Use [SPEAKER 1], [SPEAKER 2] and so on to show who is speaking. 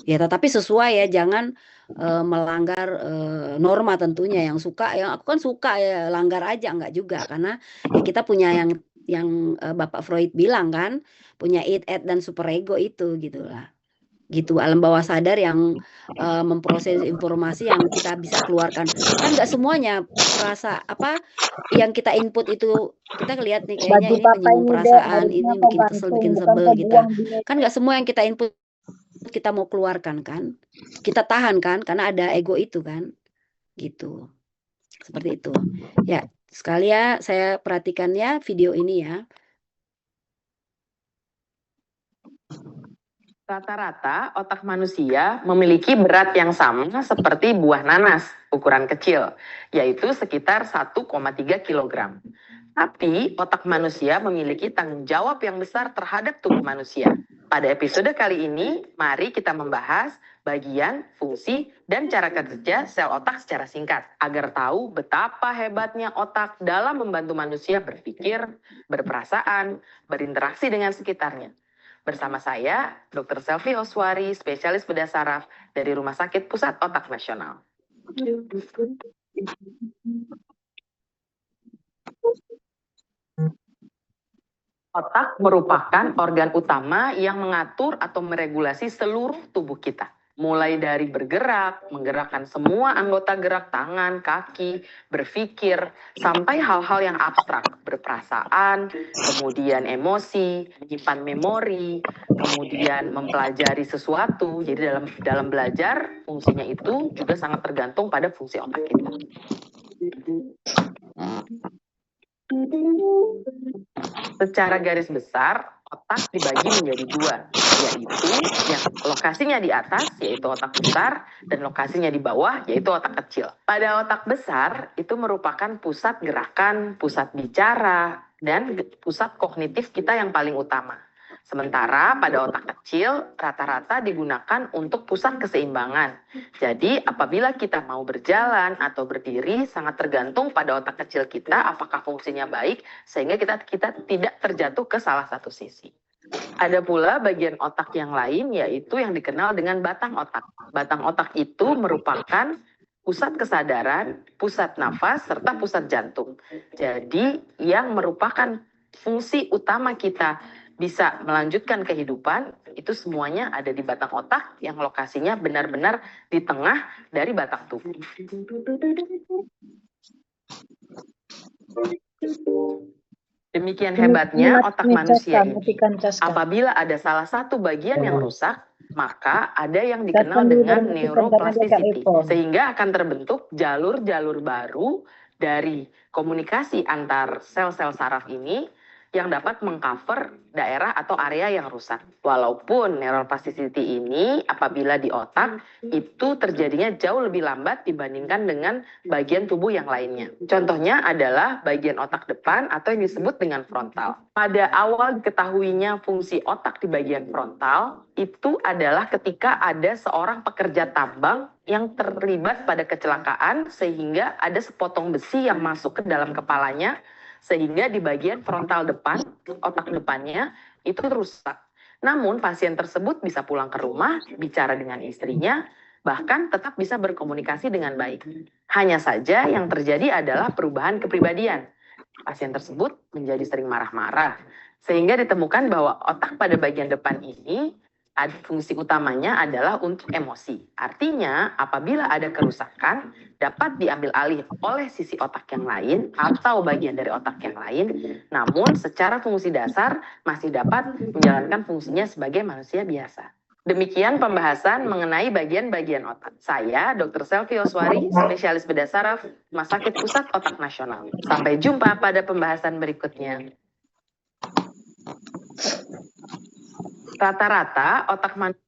[SPEAKER 1] Ya, tetapi sesuai ya, jangan melanggar norma tentunya. Yang aku kan suka ya langgar aja, enggak juga. Karena ya kita punya yang Bapak Freud bilang kan, punya id, dan superego itu gitulah. Gitu, alam bawah sadar yang memproses informasi yang kita bisa keluarkan. Kan nggak semuanya yang kita input itu kita lihat nih kayaknya
[SPEAKER 2] Baju
[SPEAKER 1] ini
[SPEAKER 2] papa
[SPEAKER 1] menyinggung
[SPEAKER 2] ini deh,
[SPEAKER 1] perasaan,
[SPEAKER 2] harusnya
[SPEAKER 1] ini
[SPEAKER 2] kau
[SPEAKER 1] bikin kesel,
[SPEAKER 2] gantung,
[SPEAKER 1] bikin
[SPEAKER 2] bukan
[SPEAKER 1] sebel
[SPEAKER 2] kau
[SPEAKER 1] kita.
[SPEAKER 2] buang di meja.
[SPEAKER 1] Kan nggak semua yang kita input kita mau keluarkan kan. Kita tahan kan karena ada ego itu kan. Gitu. Seperti itu. Ya, sekali ya saya perhatikannya video ini ya.
[SPEAKER 3] Rata-rata otak manusia memiliki berat yang sama seperti buah nanas ukuran kecil, yaitu sekitar 1,3 kg. Tapi otak manusia memiliki tanggung jawab yang besar terhadap tubuh manusia. Pada episode kali ini, mari kita membahas bagian, fungsi, dan cara kerja sel otak secara singkat, agar tahu betapa hebatnya otak dalam membantu manusia berpikir, berperasaan, berinteraksi dengan sekitarnya. Bersama saya, Dr. Selvi Oswari, spesialis bedah saraf dari Rumah Sakit Pusat Otak Nasional. Otak merupakan organ utama yang mengatur atau meregulasi seluruh tubuh kita. Mulai dari bergerak, menggerakkan semua anggota gerak tangan, kaki, berpikir, sampai hal-hal yang abstrak, berperasaan, kemudian emosi, menyimpan memori, kemudian mempelajari sesuatu. Jadi dalam belajar, fungsinya itu juga sangat tergantung pada fungsi otak kita. Secara garis besar, otak dibagi menjadi dua, yaitu yang lokasinya di atas, yaitu otak besar, dan lokasinya di bawah, yaitu otak kecil. Pada otak besar, itu merupakan pusat gerakan, pusat bicara, dan pusat kognitif kita yang paling utama. Sementara pada otak kecil, rata-rata digunakan untuk pusat keseimbangan. Jadi apabila kita mau berjalan atau berdiri, sangat tergantung pada otak kecil kita apakah fungsinya baik, sehingga kita tidak terjatuh ke salah satu sisi. Ada pula bagian otak yang lain, yaitu yang dikenal dengan batang otak. Batang otak itu merupakan pusat kesadaran, pusat nafas, serta pusat jantung. Jadi yang merupakan fungsi utama kita bisa melanjutkan kehidupan, itu semuanya ada di batang otak yang lokasinya benar-benar di tengah dari batang tubuh. Demikian hebatnya otak manusia ini. Apabila ada salah satu bagian yang rusak, maka ada yang dikenal dengan neuroplasticity, sehingga akan terbentuk jalur-jalur baru dari komunikasi antar sel-sel saraf ini yang dapat mengcover daerah atau area yang rusak. Walaupun neuroplasticity ini apabila di otak itu terjadinya jauh lebih lambat dibandingkan dengan bagian tubuh yang lainnya. Contohnya adalah bagian otak depan atau yang disebut dengan frontal. Pada awal diketahuinya fungsi otak di bagian frontal itu adalah ketika ada seorang pekerja tambang yang terlibat pada kecelakaan sehingga ada sepotong besi yang masuk ke dalam kepalanya, sehingga di bagian frontal depan, otak depannya, itu rusak. Namun pasien tersebut bisa pulang ke rumah, bicara dengan istrinya, bahkan tetap bisa berkomunikasi dengan baik. Hanya saja yang terjadi adalah perubahan kepribadian. Pasien tersebut menjadi sering marah-marah, sehingga ditemukan bahwa otak pada bagian depan ini fungsi utamanya adalah untuk emosi. Artinya, apabila ada kerusakan, dapat diambil alih oleh sisi otak yang lain atau bagian dari otak yang lain, namun secara fungsi dasar masih dapat menjalankan fungsinya sebagai manusia biasa. Demikian pembahasan mengenai bagian-bagian otak. Saya, Dr. Selvi Oswari, spesialis bedah saraf, Rumah Sakit Pusat Otak Nasional. Sampai jumpa pada pembahasan berikutnya. Rata-rata otak manusia